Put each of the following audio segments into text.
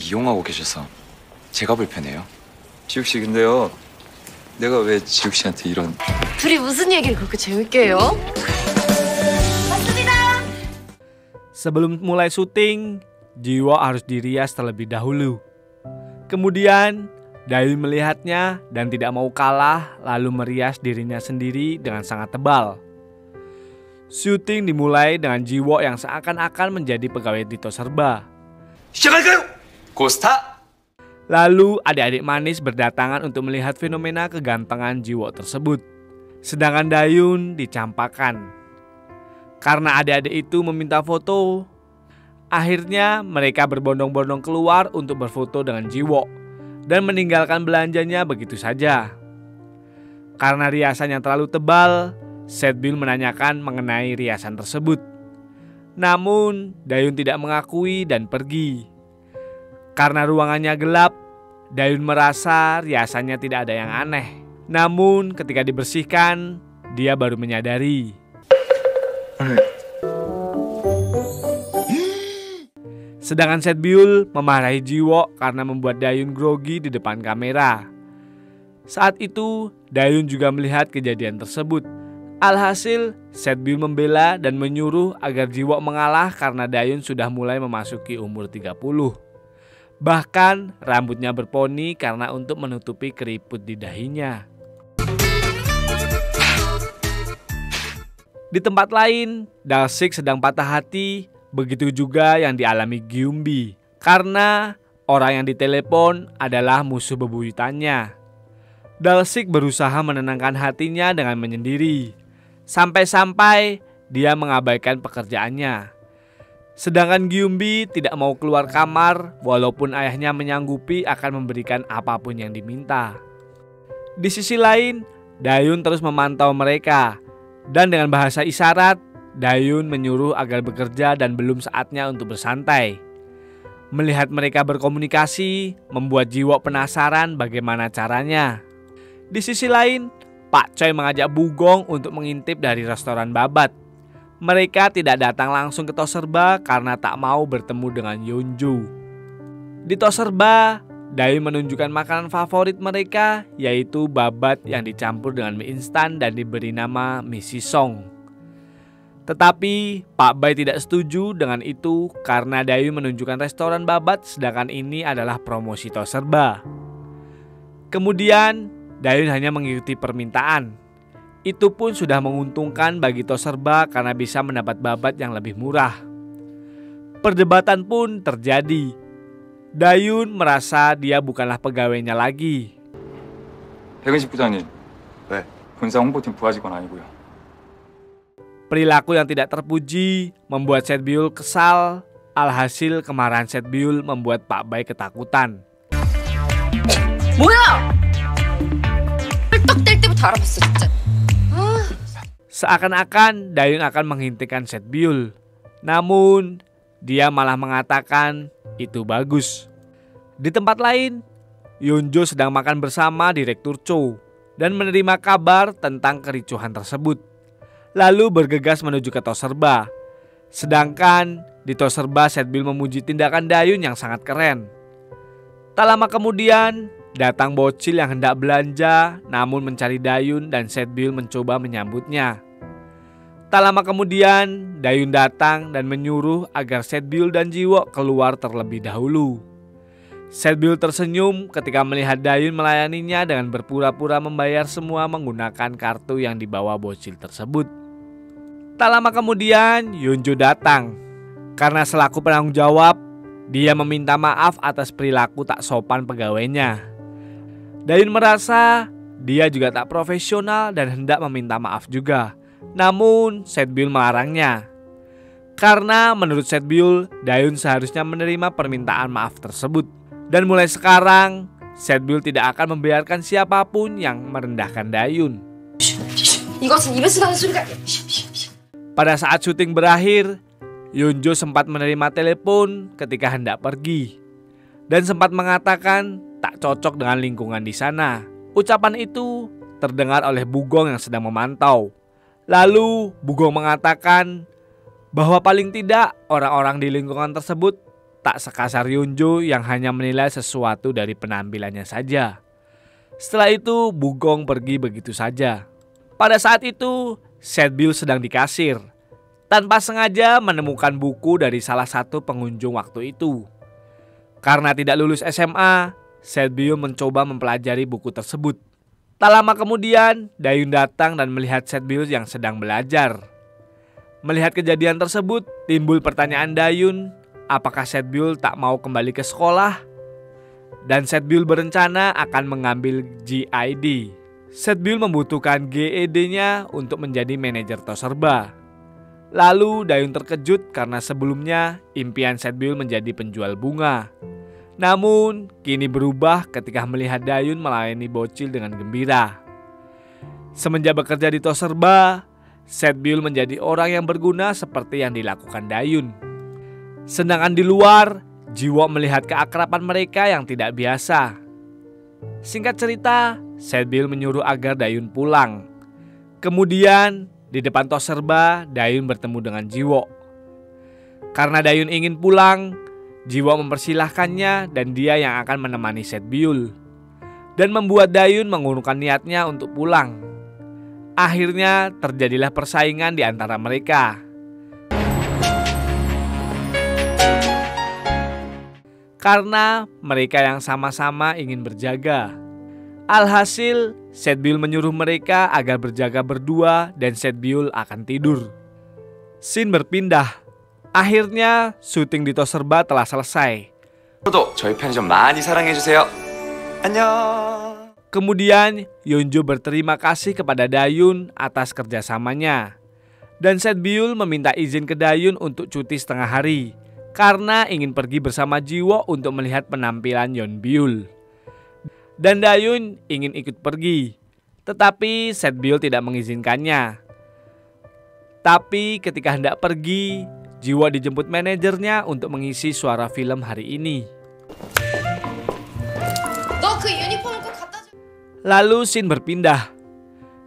이용하고 계셔서 제가 불편해요. 지욱 씨 근데요. 내가 왜 지욱 씨한테 이런... 둘이 무슨 얘기를 그렇게 재밌게 해요? 맞습니다. Sebelum mulai syuting, Jiwo harus dirias terlebih dahulu. Kemudian Dayun melihatnya dan tidak mau kalah, lalu merias dirinya sendiri dengan sangat tebal. Syuting dimulai dengan Jiwo yang seakan-akan menjadi pegawai Dito Serba. 시작할까요? 고스타! Lalu adik-adik manis berdatangan untuk melihat fenomena kegantengan Jiwo tersebut. Sedangkan Dayun dicampakan. Karena adik-adik itu meminta foto, akhirnya mereka berbondong-bondong keluar untuk berfoto dengan Jiwo dan meninggalkan belanjanya begitu saja. Karena riasan yang terlalu tebal, Setbil menanyakan mengenai riasan tersebut. Namun Dayun tidak mengakui dan pergi. Karena ruangannya gelap, Dayun merasa riasannya tidak ada yang aneh. Namun ketika dibersihkan, dia baru menyadari. Sedangkan Setbiul memarahi Jiwo karena membuat Dayun grogi di depan kamera. Saat itu, Dayun juga melihat kejadian tersebut. Alhasil, Setbiul membela dan menyuruh agar Jiwo mengalah karena Dayun sudah mulai memasuki umur 30. Bahkan rambutnya berponi karena untuk menutupi keriput di dahinya. Di tempat lain, Dalsik sedang patah hati, begitu juga yang dialami Gyumbi. Karena orang yang ditelepon adalah musuh bebuyutannya. Dalsik berusaha menenangkan hatinya dengan menyendiri. Sampai-sampai dia mengabaikan pekerjaannya. Sedangkan Gyumbi tidak mau keluar kamar walaupun ayahnya menyanggupi akan memberikan apapun yang diminta. Di sisi lain, Dayun terus memantau mereka. Dan dengan bahasa isyarat, Dayun menyuruh agar bekerja dan belum saatnya untuk bersantai. Melihat mereka berkomunikasi, membuat Jiwo penasaran bagaimana caranya. Di sisi lain, Pak Choi mengajak Bugong untuk mengintip dari restoran babat. Mereka tidak datang langsung ke Toserba karena tak mau bertemu dengan Yeonju. Di Toserba, Dayun menunjukkan makanan favorit mereka, yaitu babat yang dicampur dengan mie instan dan diberi nama mie sisong. Tetapi Pak Bai tidak setuju dengan itu karena Dayun menunjukkan restoran babat sedangkan ini adalah promosi Toserba. Kemudian Dayun hanya mengikuti permintaan. Itu pun sudah menguntungkan bagi Toserba karena bisa mendapat babat yang lebih murah. Perdebatan pun terjadi. Dayun merasa dia bukanlah pegawainya lagi. 백은식 부장님, 왜? 군사 홍보팀 부하직원 아니고요. Perilaku yang tidak terpuji membuat Setbiul kesal. Alhasil kemarahan Setbiul membuat Pak Bai ketakutan. 뭐야? 헐떡댈 때부터 알아봤어 진짜. Seakan-akan Dayun akan menghentikan Setbiul. Namun dia malah mengatakan itu bagus. Di tempat lain, Yeonjo sedang makan bersama Direktur Cho dan menerima kabar tentang kericuhan tersebut. Lalu bergegas menuju ke Toserba. Sedangkan di Toserba, Setbiul memuji tindakan Dayun yang sangat keren. Tak lama kemudian datang bocil yang hendak belanja namun mencari Dayun dan Setbiul mencoba menyambutnya. Tak lama kemudian Dayun datang dan menyuruh agar Setbiul dan Jiwo keluar terlebih dahulu. Setbiul tersenyum ketika melihat Dayun melayaninya dengan berpura-pura membayar semua menggunakan kartu yang dibawa bocil tersebut. Tak lama kemudian Yeonjo datang. Karena selaku penanggung jawab, dia meminta maaf atas perilaku tak sopan pegawainya. Dayun merasa dia juga tak profesional dan hendak meminta maaf juga. Namun Setbiul melarangnya. Karena menurut Setbiul, Dayun seharusnya menerima permintaan maaf tersebut. Dan mulai sekarang, Setbiul tidak akan membiarkan siapapun yang merendahkan Dayun. 이것은 입에서 나는 소리가. Pada saat syuting berakhir, Yeonjo sempat menerima telepon ketika hendak pergi. Dan sempat mengatakan tak cocok dengan lingkungan di sana. Ucapan itu terdengar oleh Bugong yang sedang memantau. Lalu Bugong mengatakan bahwa paling tidak orang-orang di lingkungan tersebut tak sekasar Yonjo yang hanya menilai sesuatu dari penampilannya saja. Setelah itu Bugong pergi begitu saja. Pada saat itu Setbyul sedang di kasir. Tanpa sengaja menemukan buku dari salah satu pengunjung waktu itu. Karena tidak lulus SMA, Setbyul mencoba mempelajari buku tersebut. Tak lama kemudian Dayun datang dan melihat Setbyul yang sedang belajar. Melihat kejadian tersebut, timbul pertanyaan Dayun, apakah Setbyul tak mau kembali ke sekolah? Dan Setbyul berencana akan mengambil GID. Setbyul membutuhkan GED-nya untuk menjadi manajer Toserba. Lalu Dayun terkejut karena sebelumnya impian Setbyul menjadi penjual bunga. Namun kini berubah ketika melihat Dayun melayani bocil dengan gembira. Semenjak bekerja di Toserba, Setbyul menjadi orang yang berguna seperti yang dilakukan Dayun. Sedangkan di luar, Jiwo melihat keakraban mereka yang tidak biasa. Singkat cerita, Setbyul menyuruh agar Dayun pulang. Kemudian di depan Toserba, Dayun bertemu dengan Jiwo. Karena Dayun ingin pulang, Jiwo mempersilahkannya dan dia yang akan menemani Setbyul. Dan membuat Dayun mengurungkan niatnya untuk pulang. Akhirnya terjadilah persaingan di antara mereka. Karena mereka yang sama-sama ingin berjaga. Alhasil, Setbyul menyuruh mereka agar berjaga berdua dan Setbyul akan tidur. Scene berpindah. Akhirnya, syuting di Toserba telah selesai. 저도 저희 편의점 많이 사랑해주세요. 안녕. Kemudian, Yonjo berterima kasih kepada Dayun atas kerjasamanya. Dan Setbyul meminta izin ke Dayun untuk cuti setengah hari karena ingin pergi bersama Jiwo untuk melihat penampilan Yeonbyul. Dan Dayun ingin ikut pergi, tetapi Setbyul tidak mengizinkannya. Tapi ketika hendak pergi, Jiwo dijemput manajernya untuk mengisi suara film hari ini. Lalu scene berpindah.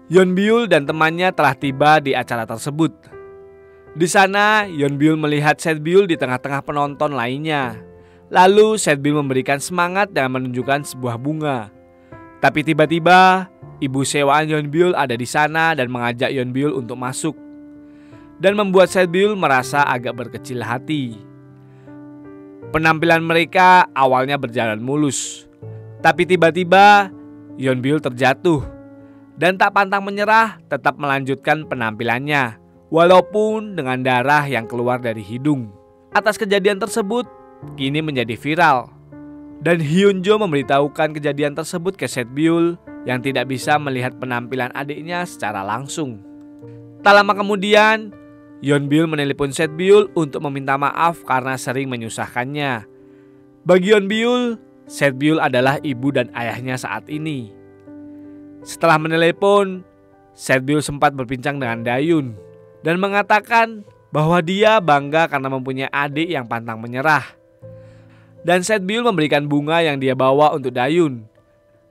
Yeonbyul dan temannya telah tiba di acara tersebut. Di sana, Yeonbyul melihat Setbyul di tengah-tengah penonton lainnya. Lalu Setbyul memberikan semangat dan menunjukkan sebuah bunga. Tapi tiba-tiba, ibu sewaan Yeonbyul ada di sana dan mengajak Yeonbyul untuk masuk. Dan membuat Setbyul merasa agak berkecil hati. Penampilan mereka awalnya berjalan mulus. Tapi tiba-tiba Yeonbyul terjatuh. Dan tak pantang menyerah tetap melanjutkan penampilannya. Walaupun dengan darah yang keluar dari hidung. Atas kejadian tersebut kini menjadi viral. Dan Hyunjo memberitahukan kejadian tersebut ke Setbyul yang tidak bisa melihat penampilan adiknya secara langsung. Tak lama kemudian, Yeonbyul menelepon Setbyul untuk meminta maaf karena sering menyusahkannya. Bagi Yeonbyul, Setbyul adalah ibu dan ayahnya saat ini. Setelah menelepon, Setbyul sempat berbincang dengan Dayun dan mengatakan bahwa dia bangga karena mempunyai adik yang pantang menyerah. Dan Setbyul memberikan bunga yang dia bawa untuk Dayun.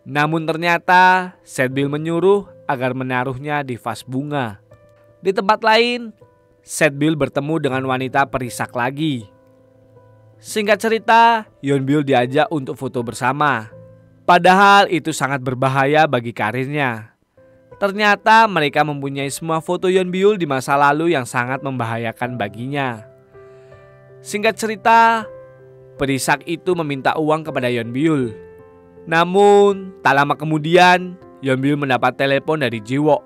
Namun ternyata Setbyul menyuruh agar menaruhnya di vas bunga. Di tempat lain, Setbyul bertemu dengan wanita perisak lagi. Singkat cerita, Yeonbyul diajak untuk foto bersama. Padahal itu sangat berbahaya bagi karirnya. Ternyata mereka mempunyai semua foto Yeonbyul di masa lalu yang sangat membahayakan baginya. Singkat cerita, perisak itu meminta uang kepada Yeonbyul. Namun, tak lama kemudian, Yeonbyul mendapat telepon dari Jiwo.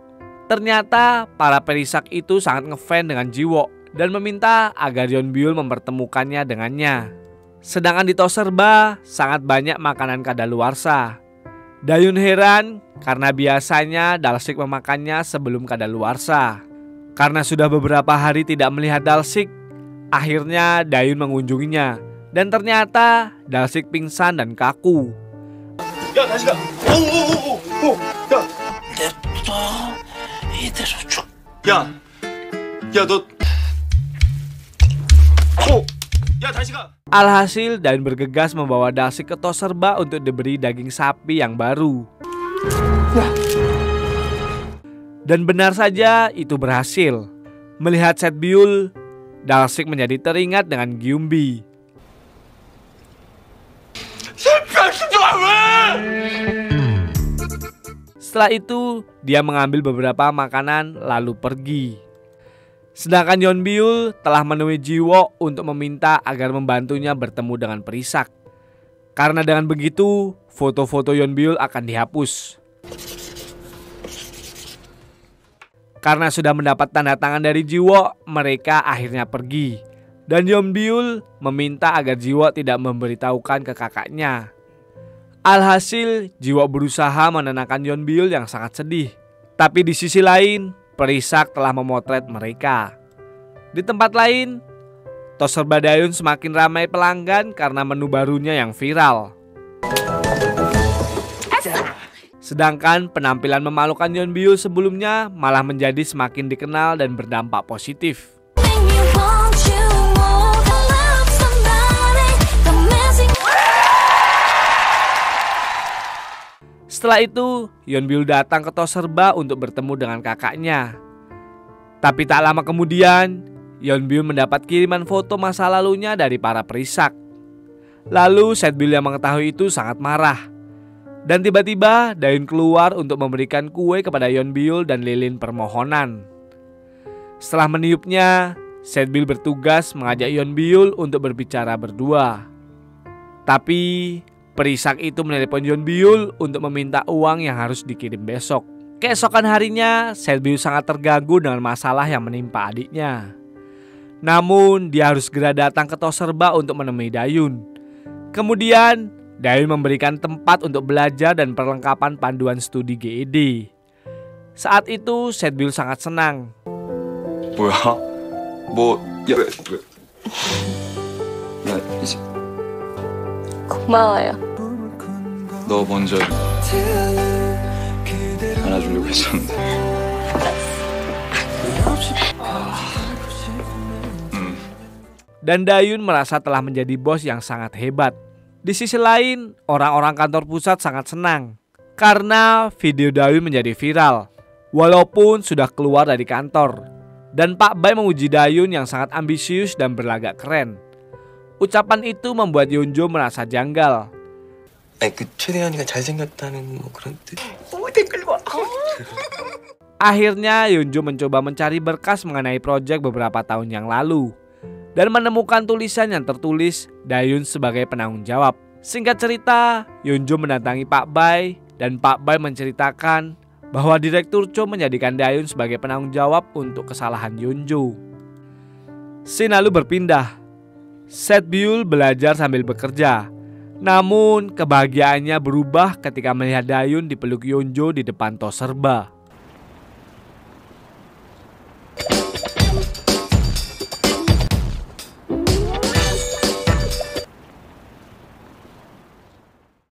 Ternyata para perisak itu sangat ngefans dengan Jiwo dan meminta agar Yeonbyul mempertemukannya dengannya. Sedangkan di Toserba sangat banyak makanan kadaluarsa. Dayun heran karena biasanya Dalsik memakannya sebelum kadaluarsa. Karena sudah beberapa hari tidak melihat Dalsik, akhirnya Dayun mengunjunginya dan ternyata Dalsik pingsan dan kaku. 야, 다시 가. 오, 야. 이대로 쭉. 야, 너. 야, 다시 가. Alhasil Dayun bergegas membawa Dalsik ke Toserba untuk diberi daging sapi yang baru. Dan benar saja itu berhasil. Melihat Setbyul, Dalsik menjadi teringat dengan Gyumbi. Setelah itu, dia mengambil beberapa makanan lalu pergi. Sedangkan Yeonbyul telah menemui Jiwo untuk meminta agar membantunya bertemu dengan Prisak. Karena dengan begitu, foto-foto Yeonbyul akan dihapus. Karena sudah mendapat tanda tangan dari Jiwo, mereka akhirnya pergi. Dan Yeonbyul meminta agar Jiwo tidak memberitahukan ke kakaknya. Alhasil, Jiwo berusaha menenangkan Yeonbyul yang sangat sedih. Tapi di sisi lain, Prisak telah memotret mereka. Di tempat lain, tos serba Dayun semakin ramai pelanggan karena menu barunya yang viral. Sedangkan penampilan memalukan Yeonbyul sebelumnya malah menjadi semakin dikenal dan berdampak positif. Setelah itu, Yeonbyul datang ke tos serba untuk bertemu dengan kakaknya. Tapi tak lama kemudian, Yeonbyul mendapat kiriman foto masa lalunya dari para Prisak. Lalu Setbyul yang mengetahui itu sangat marah. Dan tiba-tiba Dayun keluar untuk memberikan kue kepada Yeonbyul dan lilin permohonan. Setelah meniupnya, Setbyul bertugas mengajak Yeonbyul untuk berbicara berdua. Tapi Prisak itu menelepon Yeonbyul untuk meminta uang yang harus dikirim besok. Keesokan harinya, Setbyul sangat terganggu dengan masalah yang menimpa adiknya. Namun, dia harus segera datang ke tos serba untuk menemui Dayun. Kemudian, Dayun memberikan tempat untuk belajar dan perlengkapan panduan studi GED. Saat itu, Setbyul sangat senang. 뭐야? 야, 이제 고마워요. 너 먼저 안아주려고 했었는데. Dan Dayun merasa telah menjadi bos yang sangat hebat. Di sisi lain, orang-orang kantor pusat sangat senang karena video Dayun menjadi viral walaupun sudah keluar dari kantor. Dan Pak Bai memuji Dayun yang sangat ambisius dan berlagak keren. Ucapan itu membuat Yeonjo merasa janggal. 최대한이가 잘생겼다는 뭐 그런 뜻. Akhirnya Yeonjo mencoba mencari berkas mengenai proyek beberapa tahun yang lalu dan menemukan tulisan yang tertulis Dayun sebagai penanggung jawab. Singkat cerita, Yeonjo mendatangi Pak Bai dan Pak Bai menceritakan bahwa Direktur Cho menjadikan Dayun sebagai penanggung jawab untuk kesalahan Yeonjo. Scene lalu berpindah. Setbyul belajar sambil bekerja. Namun kebahagiaannya berubah ketika melihat Dayun dipeluk Yeonjo di depan tos serba.